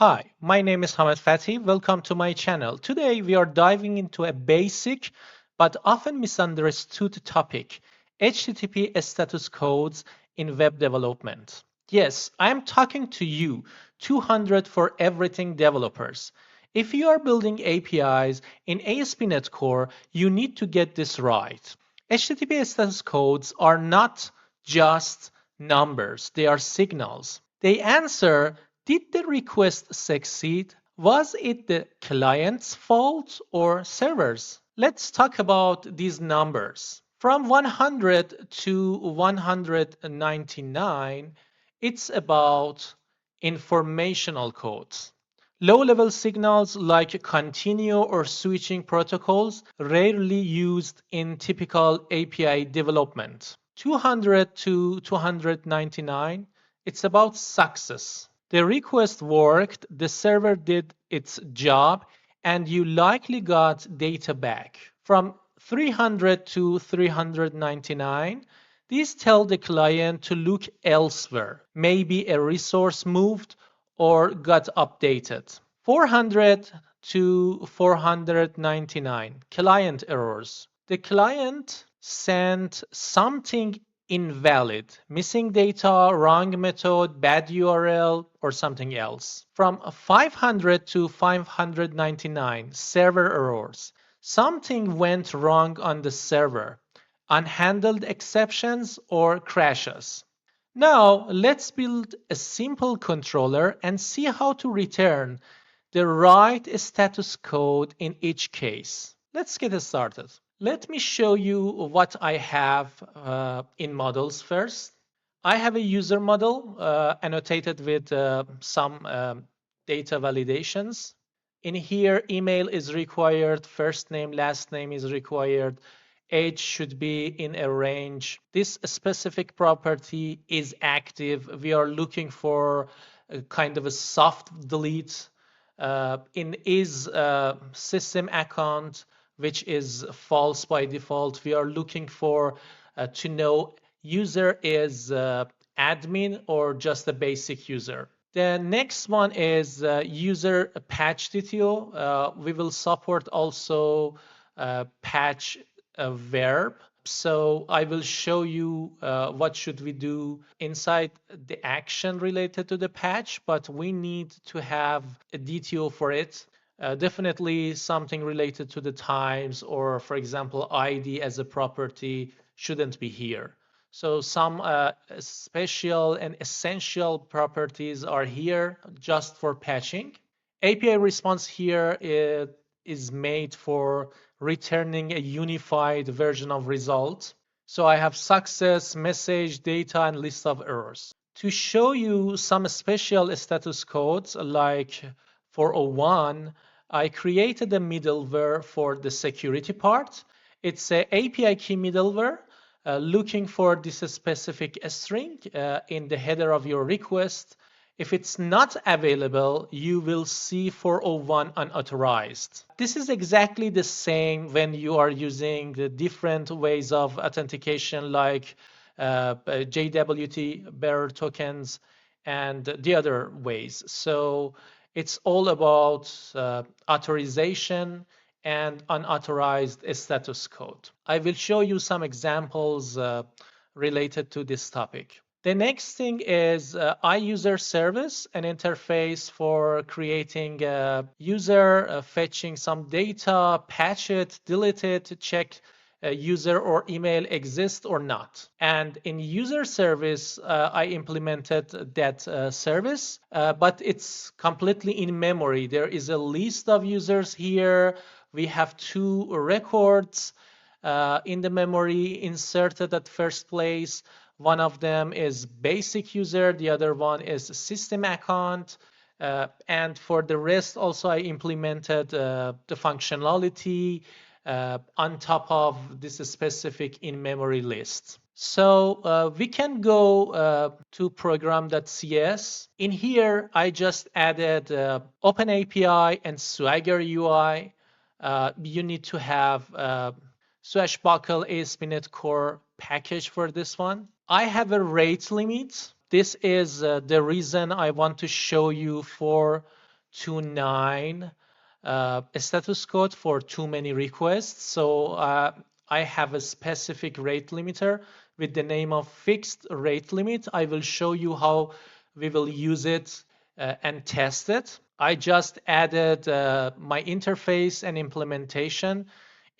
Hi, my name is Hamid Fatih. Welcome to my channel. Today we are diving into a basic but often misunderstood topic, HTTP status codes in web development. Yes, I'm talking to you, 200 for everything developers. If you are building APIs in ASP.NET Core, you need to get this right. HTTP status codes are not just numbers, they are signals. They answer, did the request succeed? Was it the client's fault or server's? Let's talk about these numbers. From 100 to 199, it's about informational codes. Low-level signals like continue or switching protocols rarely used in typical API development. 200 to 299, it's about success. The request worked, the server did its job, and you likely got data back. From 300 to 399, these tell the client to look elsewhere. Maybe a resource moved or got updated. 400 to 499, client errors. The client sent something invalid, missing data, wrong method, bad URL, or something else. From 500 to 599, server errors. Something went wrong on the server, unhandled exceptions or crashes. Now, let's build a simple controller and see how to return the right status code in each case. Let's get started. Let me show you what I have in models first. I have a user model annotated with some data validations. In here, email is required, first name, last name is required, age should be in a range. This specific property is active. We are looking for a kind of a soft delete. In is system account, which is false by default, we are looking for to know user is admin or just a basic user. The next one is user patch detail. We will support also patch verb. So I will show you what should we do inside the action related to the patch, but we need to have a detail for it. Definitely something related to the times or, for example, ID as a property shouldn't be here. So some special and essential properties are here just for patching. API response here is made for returning a unified version of result. So I have success, message, data, and list of errors. To show you some special status codes like 401, I created a middleware for the security part. It's a API key middleware looking for this specific string in the header of your request. If it's not available, you will see 401 unauthorized. This is exactly the same when you are using the different ways of authentication like JWT, bearer tokens, and the other ways. So it's all about authorization and unauthorized status code. I will show you some examples related to this topic. The next thing is iUser service, an interface for creating a user, fetching some data, patch it, delete it, check user or email exists or not. And in user service, I implemented that service, but it's completely in memory. There is a list of users here. We have two records in the memory inserted at first place. One of them is basic user, the other one is system account. And for the rest, also I implemented the functionality on top of this specific in-memory list. So we can go to program.cs. In here, I just added OpenAPI and Swagger UI. You need to have Swashbuckle ASP.NET Core package for this one. I have a rate limit. This is the reason I want to show you for 40029 status code for too many requests. So I have a specific rate limiter with the name of fixed rate limit. I will show you how we will use it and test it. I just added my interface and implementation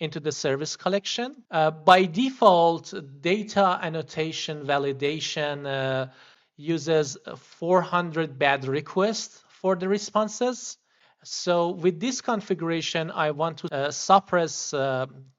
into the service collection. By default, data annotation validation uses 400 bad requests for the responses. So with this configuration, I want to suppress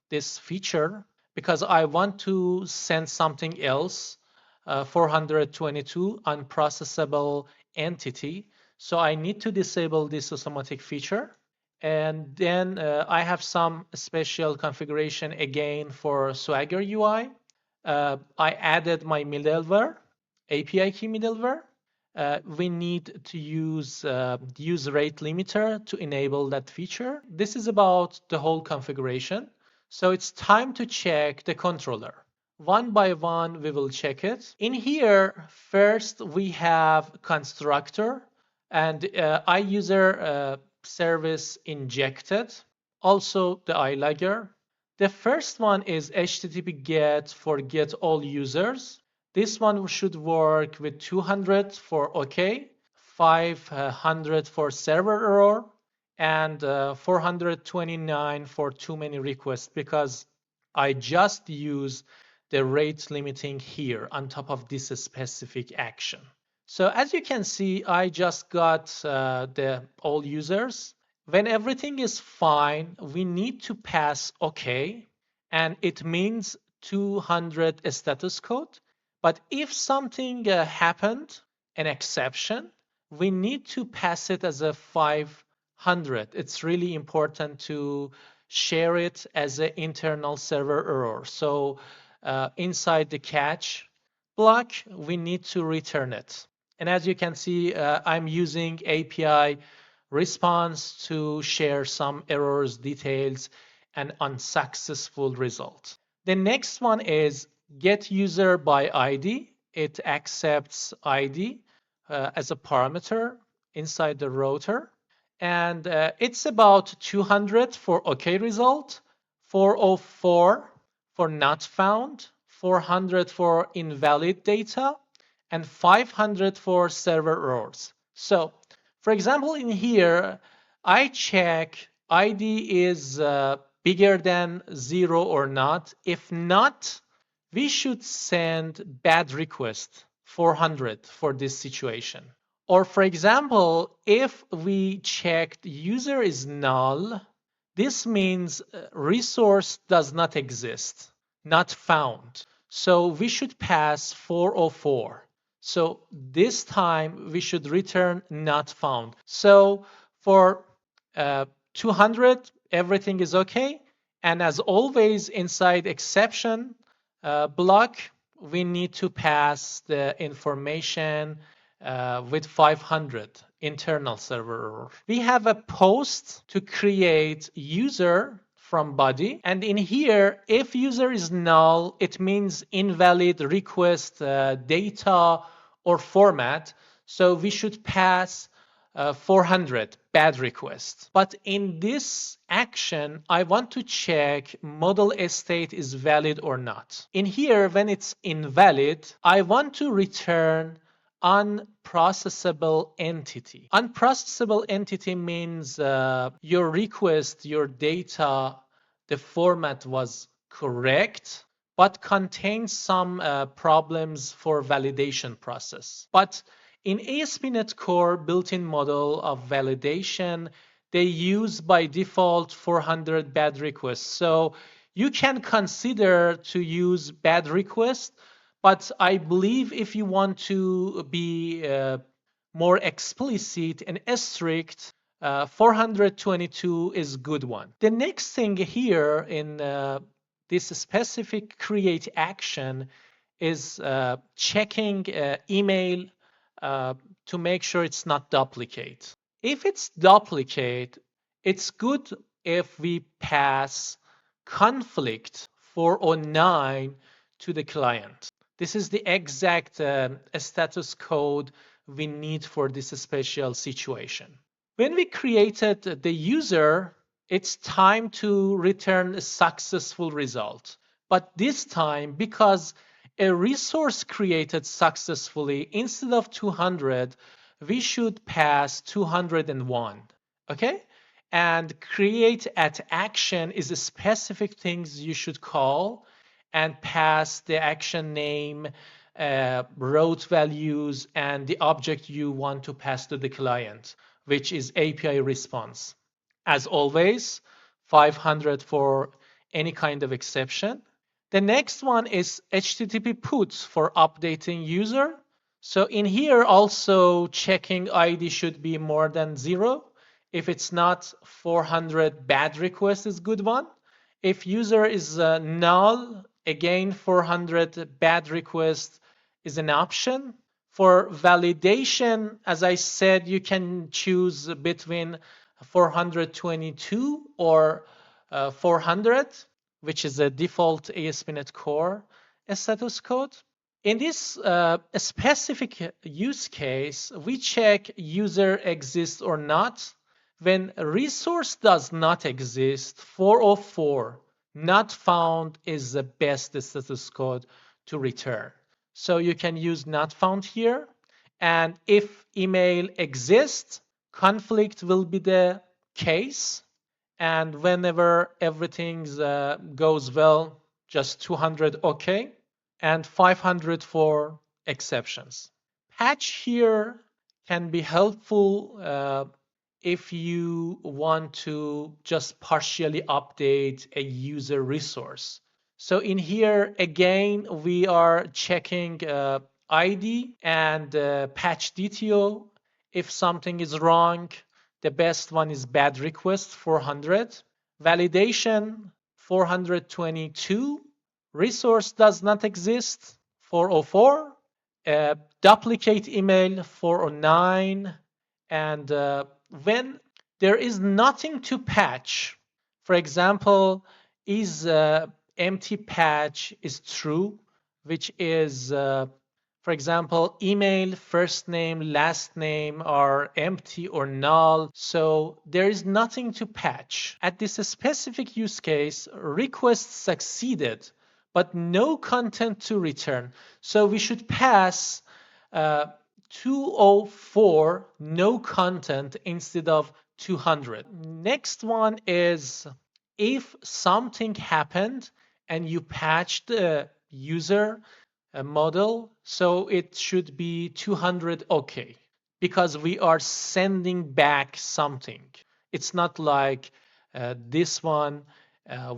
this feature because I want to send something else, 422 unprocessable entity. So I need to disable this automatic feature. And then I have some special configuration again for Swagger UI. I added my middleware, API key middleware. We need to use rate limiter to enable that feature. This is about the whole configuration. So it's time to check the controller. One by one, we will check it. In here, first we have constructor and iUser service injected. Also the iLogger. The first one is HTTP GET for get all users. This one should work with 200 for OK, 500 for server error, and 429 for too many requests because I just use the rate limiting here on top of this specific action. So as you can see, I just got the all users. When everything is fine, we need to pass OK, and it means 200 status code. But if something happened, an exception, we need to pass it as a 500. It's really important to share it as an internal server error. So inside the catch block, we need to return it. And as you can see, I'm using API response to share some errors, details, and unsuccessful result. The next one is get user by ID. It accepts ID as a parameter inside the router. And it's about 200 for OK result, 404 for not found, 400 for invalid data, and 500 for server errors. So, for example, in here, I check ID is bigger than 0 or not. If not, we should send bad request 400 for this situation. Or for example, if we checked user is null, this means resource does not exist, not found. So we should pass 404. So this time we should return not found. So for 200, everything is okay. And as always, inside exception block, we need to pass the information with 500 internal server error. We have a post to create user from body, and in here, if user is null, it means invalid request data or format. So we should pass 400 bad requests. But in this action, I want to check model state is valid or not. In here, when it's invalid, I want to return unprocessable entity. Unprocessable entity means your request, your data, the format was correct, but contains some problems for validation process. But in ASP.NET Core built-in model of validation, they use by default 400 bad requests. So you can consider to use bad requests, but I believe if you want to be more explicit and strict, 422 is good one. The next thing here in this specific create action is checking email to make sure it's not duplicate. If it's duplicate, it's good if we pass conflict 409 to the client. This is the exact status code we need for this special situation. When we created the user, it's time to return a successful result. But this time, because a resource created successfully, instead of 200, we should pass 201. Okay? And create at action is a specific things you should call and pass the action name, route values, and the object you want to pass to the client, which is API response. As always, 500 for any kind of exception. The next one is HTTP puts for updating user. So in here also checking ID should be more than 0. If it's not, 400 bad request is good one. If user is null, again 400 bad request is an option. For validation, as I said, you can choose between 422 or 400, which is a default ASP.NET Core status code. In this specific use case, we check user exists or not. When a resource does not exist, 404 not found is the best status code to return. So you can use not found here. And if email exists, conflict will be the case. And whenever everything goes well, just 200 OK, and 500 for exceptions. Patch here can be helpful if you want to just partially update a user resource. So in here, again, we are checking ID and patch DTO. If something is wrong, the best one is bad request, 400. Validation, 422. Resource does not exist, 404. Duplicate email, 409. And when there is nothing to patch, for example, is empty patch is true, which is for example, email, first name, last name are empty or null. So there is nothing to patch. At this specific use case, request succeeded, but no content to return. So we should pass 204 no content instead of 200. Next one is if something happened and you patched the user model, so it should be 200 OK because we are sending back something. It's not like this one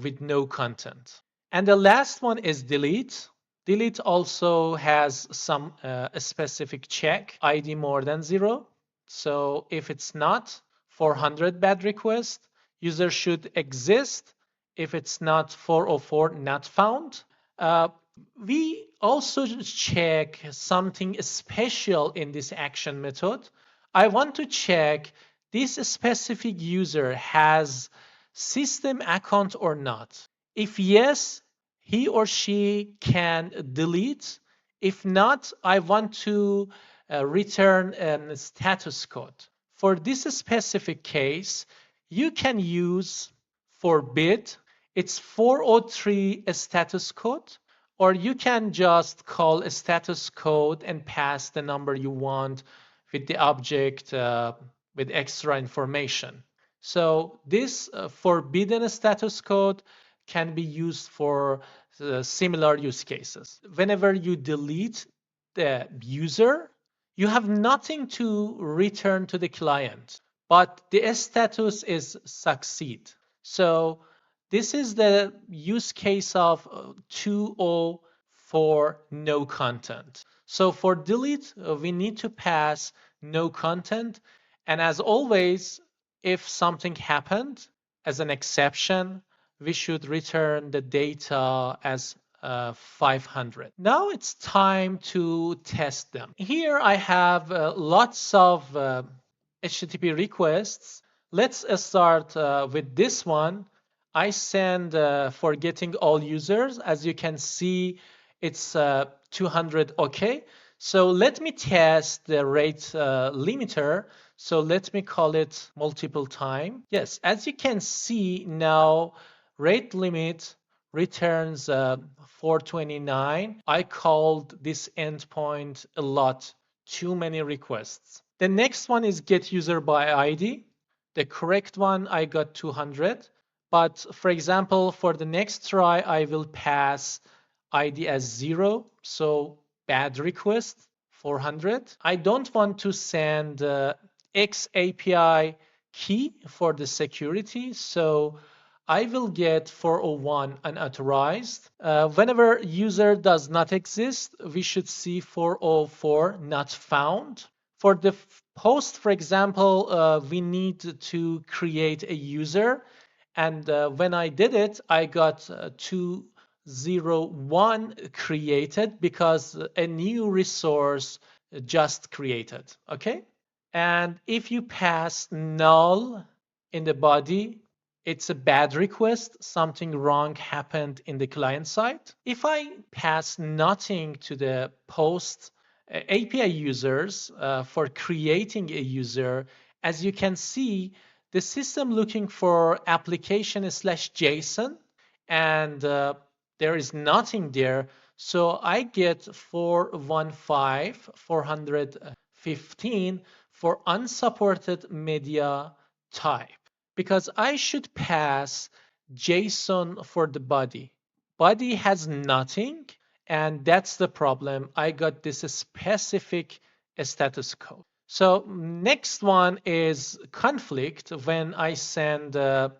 with no content. And the last one is delete. Delete also has some specific check, ID more than 0. So if it's not, 400 bad request. User should exist. If it's not, 404 not found. We also check something special in this action method. I want to check this specific user has system account or not. If yes, he or she can delete. If not, I want to return a status code. For this specific case, you can use forbid. It's 403 status code, or you can just call a status code and pass the number you want with the object with extra information. So this forbidden status code can be used for similar use cases. Whenever you delete the user, you have nothing to return to the client, but the status is succeed. So this is the use case of 204 no content. So for delete, we need to pass no content. And as always, if something happened as an exception, we should return the data as 500. Now it's time to test them. Here I have lots of HTTP requests. Let's start with this one. I send for getting all users. As you can see, it's 200 OK. So let me test the rate limiter. So let me call it multiple time. Yes, as you can see now, rate limit returns 429. I called this endpoint a lot, too many requests. The next one is get user by ID. The correct one, I got 200. But for example, for the next try, I will pass ID as 0. So bad request, 400. I don't want to send X API key for the security. So I will get 401 unauthorized. Whenever user does not exist, we should see 404 not found. For the post, for example, we need to create a user. And when I did it, I got 201 created because a new resource just created. Okay. And if you pass null in the body, it's a bad request. Something wrong happened in the client side. If I pass nothing to the post API users for creating a user, as you can see, the system looking for application/JSON, and there is nothing there. So I get 415, 415 for unsupported media type, because I should pass JSON for the body. Body has nothing, and that's the problem. I got this specific status code. So next one is conflict. When I send a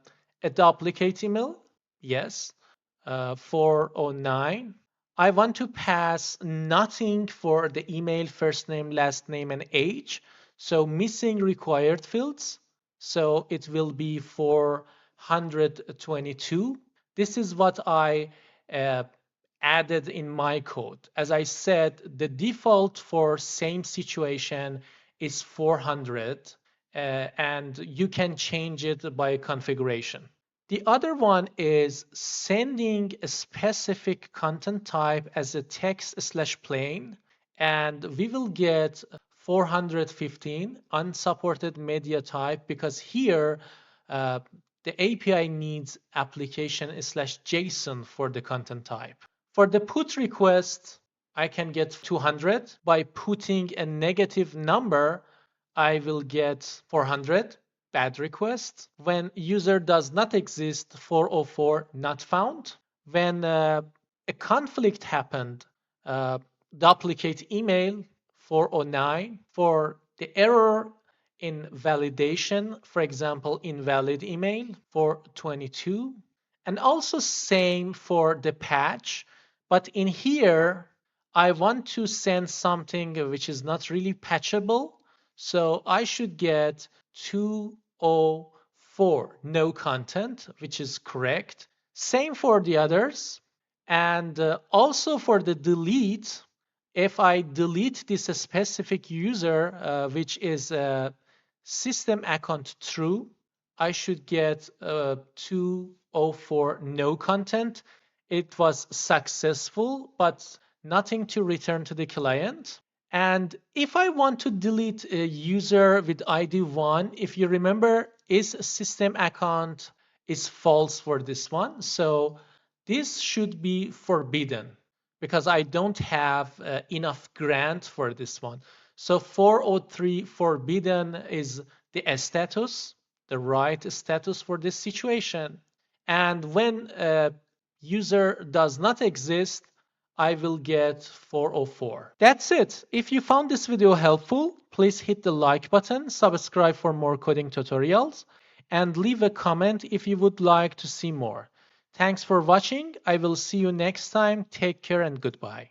duplicate email, yes, 409. I want to pass nothing for the email, first name, last name, and age. So missing required fields. So it will be 422. This is what I added in my code. As I said, the default for same situation is 400, and you can change it by configuration. The other one is sending a specific content type as a text/plain, and we will get 415 unsupported media type, because here the API needs application/JSON for the content type. For the put request, I can get 200. By putting a negative number, I will get 400. Bad request. When user does not exist, 404 not found. When a conflict happened, duplicate email, 409. For the error in validation, for example, invalid email, 422. And also same for the patch. But in here, I want to send something which is not really patchable. So I should get 204 no content, which is correct. Same for the others. And also for the delete, if I delete this specific user, which is system account true, I should get 204 no content. It was successful, but nothing to return to the client. And if I want to delete a user with ID 1, if you remember, is system account is false for this one. So this should be forbidden, because I don't have enough grant for this one. So 403 forbidden is the status, the right status for this situation. And when a user does not exist, I will get 404. That's it. If you found this video helpful, please hit the like button, subscribe for more coding tutorials, and leave a comment if you would like to see more. Thanks for watching. I will see you next time. Take care and goodbye.